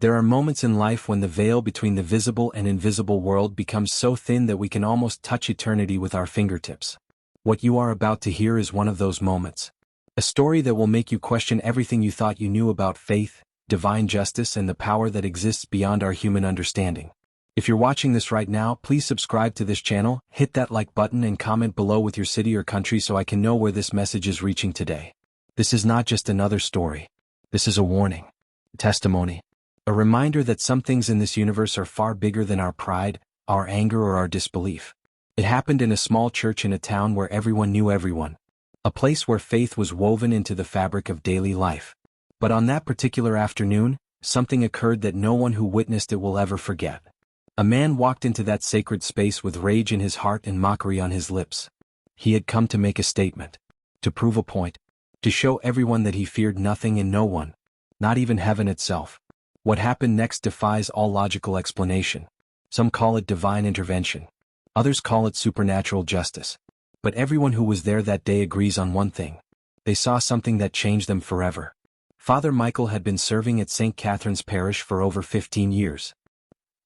There are moments in life when the veil between the visible and invisible world becomes so thin that we can almost touch eternity with our fingertips. What you are about to hear is one of those moments. A story that will make you question everything you thought you knew about faith, divine justice, and the power that exists beyond our human understanding. If you're watching this right now, please subscribe to this channel, hit that like button, and comment below with your city or country so I can know where this message is reaching today. This is not just another story. This is a warning, a testimony, a reminder that some things in this universe are far bigger than our pride, our anger, or our disbelief. It happened in a small church in a town where everyone knew everyone. A place where faith was woven into the fabric of daily life. But on that particular afternoon, something occurred that no one who witnessed it will ever forget. A man walked into that sacred space with rage in his heart and mockery on his lips. He had come to make a statement, to prove a point, to show everyone that he feared nothing and no one, not even heaven itself. What happened next defies all logical explanation. Some call it divine intervention. Others call it supernatural justice. But everyone who was there that day agrees on one thing. They saw something that changed them forever. Father Michael had been serving at St. Catherine's Parish for over 15 years.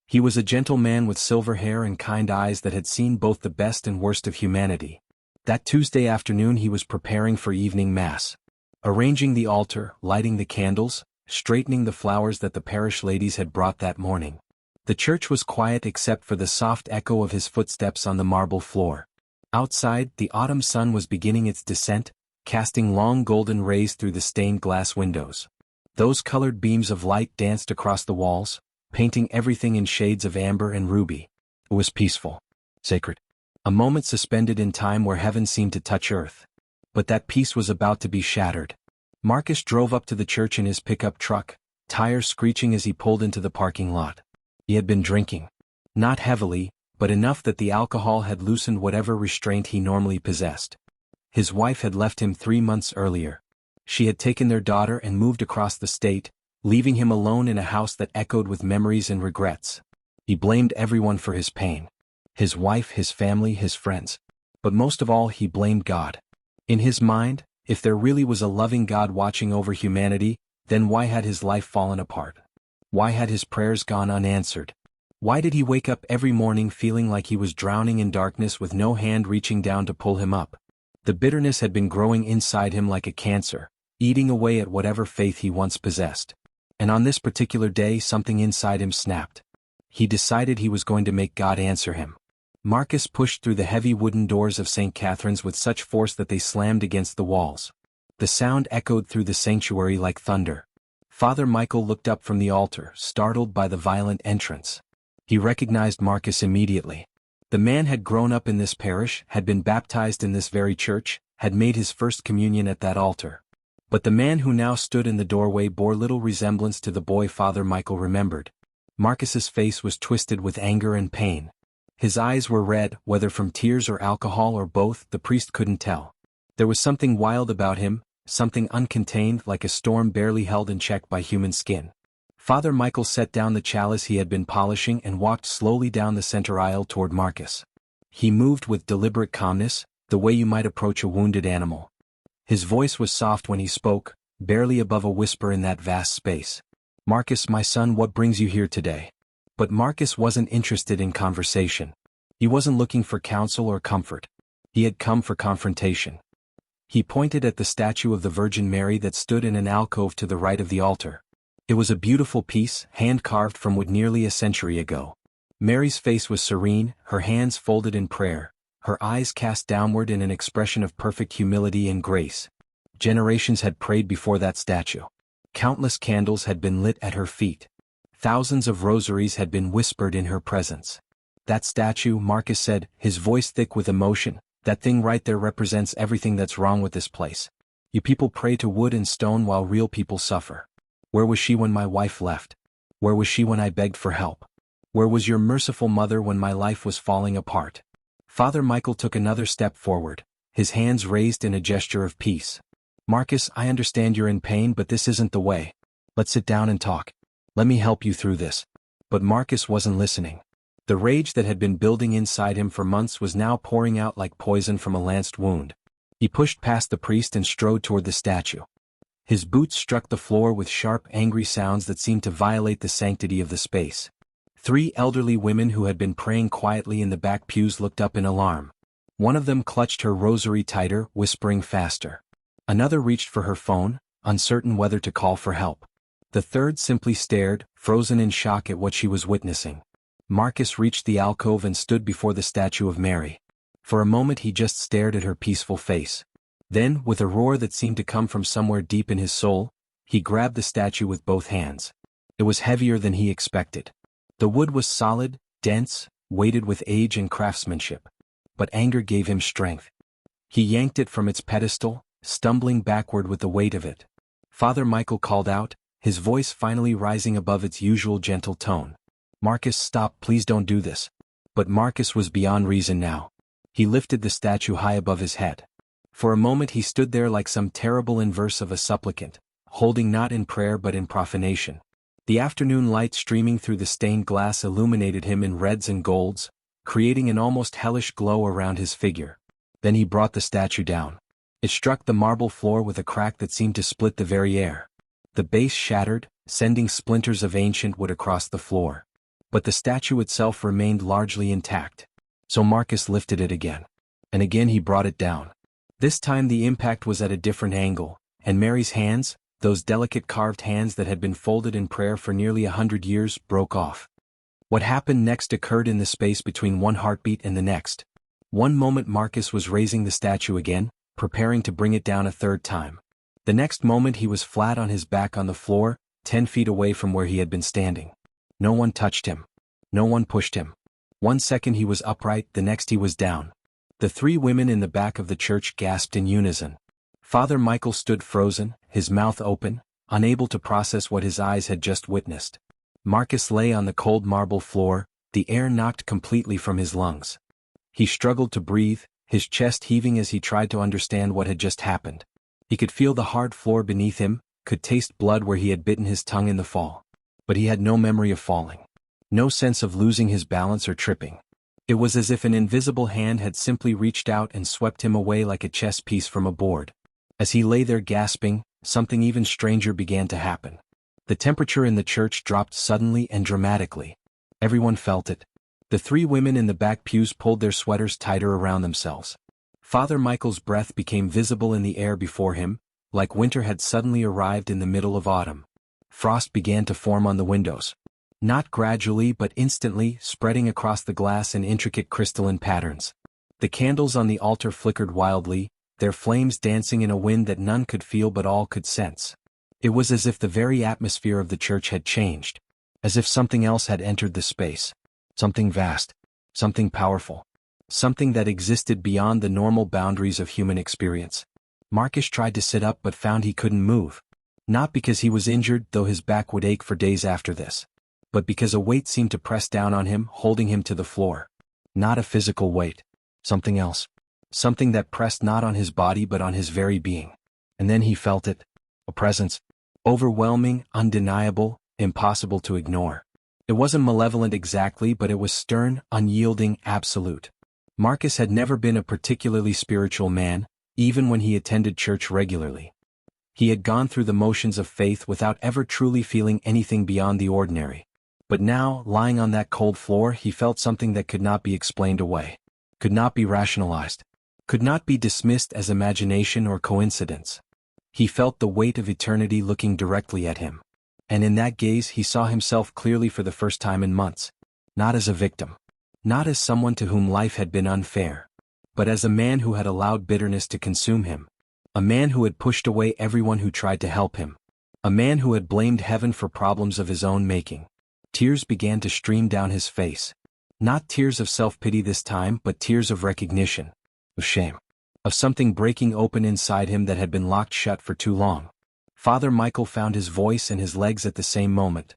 He was a gentle man with silver hair and kind eyes that had seen both the best and worst of humanity. That Tuesday afternoon he was preparing for evening mass. Arranging the altar, lighting the candles, straightening the flowers that the parish ladies had brought that morning. The church was quiet except for the soft echo of his footsteps on the marble floor. Outside, the autumn sun was beginning its descent, casting long golden rays through the stained glass windows. Those colored beams of light danced across the walls, painting everything in shades of amber and ruby. It was peaceful, sacred. A moment suspended in time where heaven seemed to touch earth. But that peace was about to be shattered. Marcus drove up to the church in his pickup truck, tires screeching as he pulled into the parking lot. He had been drinking. Not heavily, but enough that the alcohol had loosened whatever restraint he normally possessed. His wife had left him 3 months earlier. She had taken their daughter and moved across the state, leaving him alone in a house that echoed with memories and regrets. He blamed everyone for his pain. His wife, his family, his friends. But most of all, he blamed God. In his mind, if there really was a loving God watching over humanity, then why had his life fallen apart? Why had his prayers gone unanswered? Why did he wake up every morning feeling like he was drowning in darkness with no hand reaching down to pull him up? The bitterness had been growing inside him like a cancer, eating away at whatever faith he once possessed. And on this particular day something inside him snapped. He decided he was going to make God answer him. Marcus pushed through the heavy wooden doors of St. Catherine's with such force that they slammed against the walls. The sound echoed through the sanctuary like thunder. Father Michael looked up from the altar, startled by the violent entrance. He recognized Marcus immediately. The man had grown up in this parish, had been baptized in this very church, had made his first communion at that altar. But the man who now stood in the doorway bore little resemblance to the boy Father Michael remembered. Marcus's face was twisted with anger and pain. His eyes were red, whether from tears or alcohol or both, the priest couldn't tell. There was something wild about him, something uncontained, like a storm barely held in check by human skin. Father Michael set down the chalice he had been polishing and walked slowly down the center aisle toward Marcus. He moved with deliberate calmness, the way you might approach a wounded animal. His voice was soft when he spoke, barely above a whisper in that vast space. "Marcus, my son, what brings you here today?" But Marcus wasn't interested in conversation. He wasn't looking for counsel or comfort. He had come for confrontation. He pointed at the statue of the Virgin Mary that stood in an alcove to the right of the altar. It was a beautiful piece, hand-carved from wood nearly a century ago. Mary's face was serene, her hands folded in prayer, her eyes cast downward in an expression of perfect humility and grace. Generations had prayed before that statue. Countless candles had been lit at her feet. Thousands of rosaries had been whispered in her presence. That statue, Marcus said, his voice thick with emotion, that thing right there represents everything that's wrong with this place. You people pray to wood and stone while real people suffer. Where was she when my wife left? Where was she when I begged for help? Where was your merciful mother when my life was falling apart? Father Michael took another step forward, his hands raised in a gesture of peace. Marcus, I understand you're in pain, but this isn't the way. Let's sit down and talk. Let me help you through this. But Marcus wasn't listening. The rage that had been building inside him for months was now pouring out like poison from a lanced wound. He pushed past the priest and strode toward the statue. His boots struck the floor with sharp, angry sounds that seemed to violate the sanctity of the space. 3 elderly women who had been praying quietly in the back pews looked up in alarm. One of them clutched her rosary tighter, whispering faster. Another reached for her phone, uncertain whether to call for help. The third simply stared, frozen in shock at what she was witnessing. Marcus reached the alcove and stood before the statue of Mary. For a moment he just stared at her peaceful face. Then, with a roar that seemed to come from somewhere deep in his soul, he grabbed the statue with both hands. It was heavier than he expected. The wood was solid, dense, weighted with age and craftsmanship. But anger gave him strength. He yanked it from its pedestal, stumbling backward with the weight of it. Father Michael called out, his voice finally rising above its usual gentle tone. "Marcus, stop, please don't do this." But Marcus was beyond reason now. He lifted the statue high above his head. For a moment he stood there like some terrible inverse of a supplicant, holding not in prayer but in profanation. The afternoon light streaming through the stained glass illuminated him in reds and golds, creating an almost hellish glow around his figure. Then he brought the statue down. It struck the marble floor with a crack that seemed to split the very air. The base shattered, sending splinters of ancient wood across the floor. But the statue itself remained largely intact. So Marcus lifted it again. And again he brought it down. This time the impact was at a different angle, and Mary's hands, those delicate carved hands that had been folded in prayer for nearly 100 years, broke off. What happened next occurred in the space between one heartbeat and the next. One moment Marcus was raising the statue again, preparing to bring it down a third time. The next moment he was flat on his back on the floor, 10 feet away from where he had been standing. No one touched him. No one pushed him. One second he was upright, the next he was down. The 3 women in the back of the church gasped in unison. Father Michael stood frozen, his mouth open, unable to process what his eyes had just witnessed. Marcus lay on the cold marble floor, the air knocked completely from his lungs. He struggled to breathe, his chest heaving as he tried to understand what had just happened. He could feel the hard floor beneath him, could taste blood where he had bitten his tongue in the fall. But he had no memory of falling. No sense of losing his balance or tripping. It was as if an invisible hand had simply reached out and swept him away like a chess piece from a board. As he lay there gasping, something even stranger began to happen. The temperature in the church dropped suddenly and dramatically. Everyone felt it. The 3 women in the back pews pulled their sweaters tighter around themselves. Father Michael's breath became visible in the air before him, like winter had suddenly arrived in the middle of autumn. Frost began to form on the windows. Not gradually but instantly, spreading across the glass in intricate crystalline patterns. The candles on the altar flickered wildly, their flames dancing in a wind that none could feel but all could sense. It was as if the very atmosphere of the church had changed. As if something else had entered the space. Something vast. Something powerful. Something that existed beyond the normal boundaries of human experience. Marcus tried to sit up but found he couldn't move. Not because he was injured, though his back would ache for days after this. But because a weight seemed to press down on him, holding him to the floor. Not a physical weight. Something else. Something that pressed not on his body but on his very being. And then he felt it. A presence. Overwhelming, undeniable, impossible to ignore. It wasn't malevolent exactly, but it was stern, unyielding, absolute. Marcus had never been a particularly spiritual man, even when he attended church regularly. He had gone through the motions of faith without ever truly feeling anything beyond the ordinary. But now, lying on that cold floor, he felt something that could not be explained away. Could not be rationalized. Could not be dismissed as imagination or coincidence. He felt the weight of eternity looking directly at him. And in that gaze he saw himself clearly for the first time in months. Not as a victim. Not as someone to whom life had been unfair. But as a man who had allowed bitterness to consume him. A man who had pushed away everyone who tried to help him. A man who had blamed heaven for problems of his own making. Tears began to stream down his face. Not tears of self-pity this time, but tears of recognition. Of shame. Of something breaking open inside him that had been locked shut for too long. Father Michael found his voice and his legs at the same moment.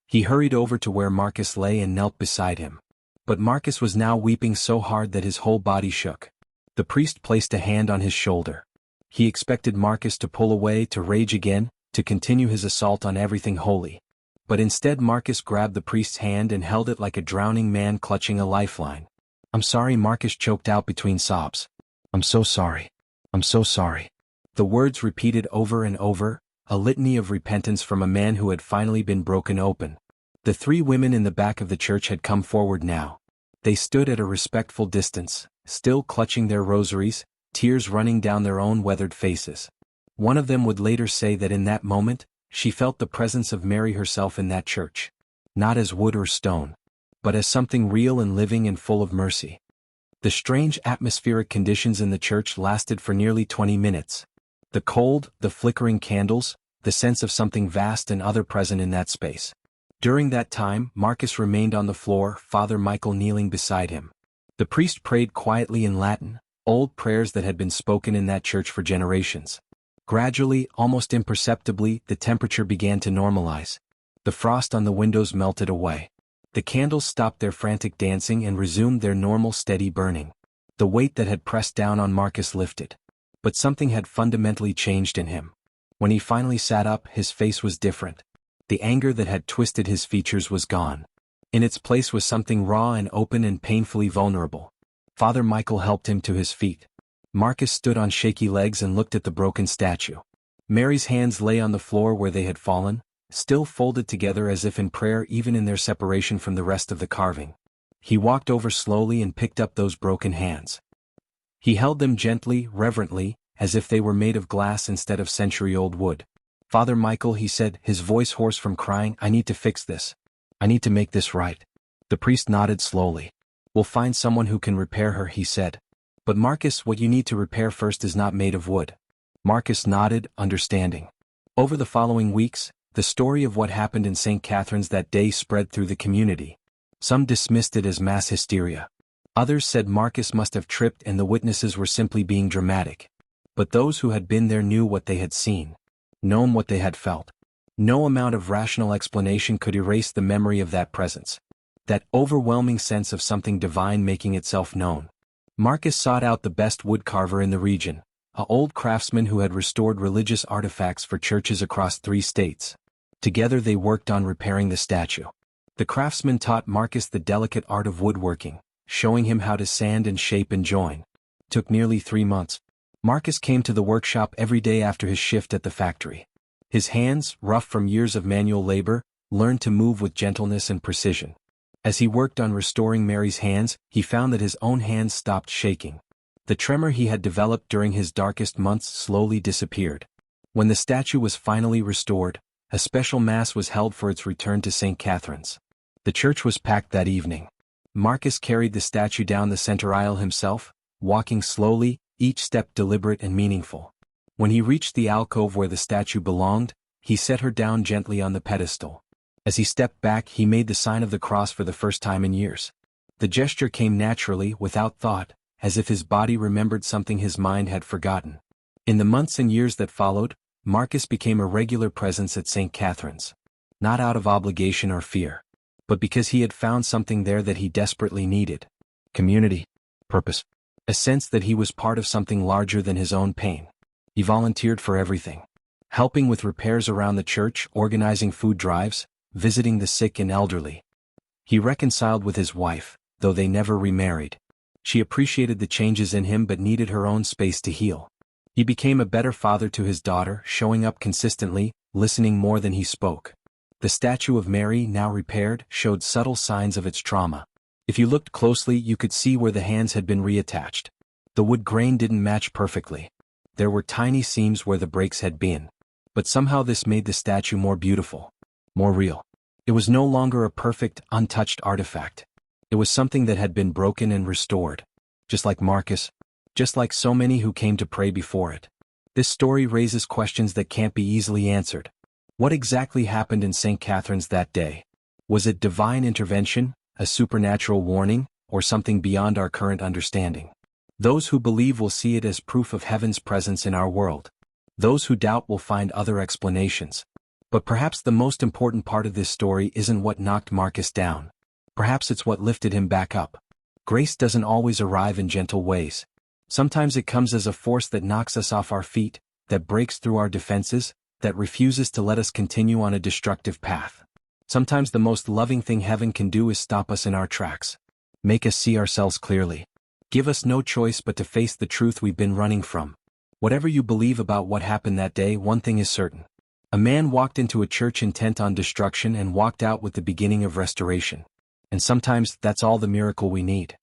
He hurried over to where Marcus lay and knelt beside him. But Marcus was now weeping so hard that his whole body shook. The priest placed a hand on his shoulder. He expected Marcus to pull away, to rage again, to continue his assault on everything holy. But instead Marcus grabbed the priest's hand and held it like a drowning man clutching a lifeline. "I'm sorry," Marcus choked out between sobs. "I'm so sorry. I'm so sorry." The words repeated over and over, a litany of repentance from a man who had finally been broken open. The three women in the back of the church had come forward now. They stood at a respectful distance, still clutching their rosaries, tears running down their own weathered faces. One of them would later say that in that moment, she felt the presence of Mary herself in that church. Not as wood or stone, but as something real and living and full of mercy. The strange atmospheric conditions in the church lasted for nearly 20 minutes. The cold, the flickering candles, the sense of something vast and other present in that space. During that time, Marcus remained on the floor, Father Michael kneeling beside him. The priest prayed quietly in Latin, old prayers that had been spoken in that church for generations. Gradually, almost imperceptibly, the temperature began to normalize. The frost on the windows melted away. The candles stopped their frantic dancing and resumed their normal steady burning. The weight that had pressed down on Marcus lifted. But something had fundamentally changed in him. When he finally sat up, his face was different. The anger that had twisted his features was gone. In its place was something raw and open and painfully vulnerable. Father Michael helped him to his feet. Marcus stood on shaky legs and looked at the broken statue. Mary's hands lay on the floor where they had fallen, still folded together as if in prayer even in their separation from the rest of the carving. He walked over slowly and picked up those broken hands. He held them gently, reverently, as if they were made of glass instead of century-old wood. "Father Michael," he said, his voice hoarse from crying, "I need to fix this. I need to make this right." The priest nodded slowly. "We'll find someone who can repair her," he said. "But Marcus, what you need to repair first is not made of wood." Marcus nodded, understanding. Over the following weeks, the story of what happened in St. Catherine's that day spread through the community. Some dismissed it as mass hysteria. Others said Marcus must have tripped and the witnesses were simply being dramatic. But those who had been there knew what they had seen, known what they had felt. No amount of rational explanation could erase the memory of that presence. That overwhelming sense of something divine making itself known. Marcus sought out the best woodcarver in the region, an old craftsman who had restored religious artifacts for churches across 3 states. Together they worked on repairing the statue. The craftsman taught Marcus the delicate art of woodworking, showing him how to sand and shape and join. Took nearly 3 months. Marcus came to the workshop every day after his shift at the factory. His hands, rough from years of manual labor, learned to move with gentleness and precision. As he worked on restoring Mary's hands, he found that his own hands stopped shaking. The tremor he had developed during his darkest months slowly disappeared. When the statue was finally restored, a special mass was held for its return to St. Catherine's. The church was packed that evening. Marcus carried the statue down the center aisle himself, walking slowly, each step deliberate and meaningful. When he reached the alcove where the statue belonged, he set her down gently on the pedestal. As he stepped back, he made the sign of the cross for the first time in years. The gesture came naturally, without thought, as if his body remembered something his mind had forgotten. In the months and years that followed, Marcus became a regular presence at St. Catherine's. Not out of obligation or fear, but because he had found something there that he desperately needed. Community. Purpose. A sense that he was part of something larger than his own pain. He volunteered for everything. Helping with repairs around the church, organizing food drives, visiting the sick and elderly. He reconciled with his wife, though they never remarried. She appreciated the changes in him but needed her own space to heal. He became a better father to his daughter, showing up consistently, listening more than he spoke. The statue of Mary, now repaired, showed subtle signs of its trauma. If you looked closely, you could see where the hands had been reattached. The wood grain didn't match perfectly. There were tiny seams where the breaks had been. But somehow this made the statue more beautiful, more real. It was no longer a perfect, untouched artifact. It was something that had been broken and restored. Just like Marcus. Just like so many who came to pray before it. This story raises questions that can't be easily answered. What exactly happened in St. Catherine's that day? Was it divine intervention, a supernatural warning, or something beyond our current understanding? Those who believe will see it as proof of heaven's presence in our world. Those who doubt will find other explanations. But perhaps the most important part of this story isn't what knocked Marcus down. Perhaps it's what lifted him back up. Grace doesn't always arrive in gentle ways. Sometimes it comes as a force that knocks us off our feet, that breaks through our defenses, that refuses to let us continue on a destructive path. Sometimes the most loving thing heaven can do is stop us in our tracks. Make us see ourselves clearly. Give us no choice but to face the truth we've been running from. Whatever you believe about what happened that day, one thing is certain. A man walked into a church intent on destruction and walked out with the beginning of restoration. And sometimes that's all the miracle we need.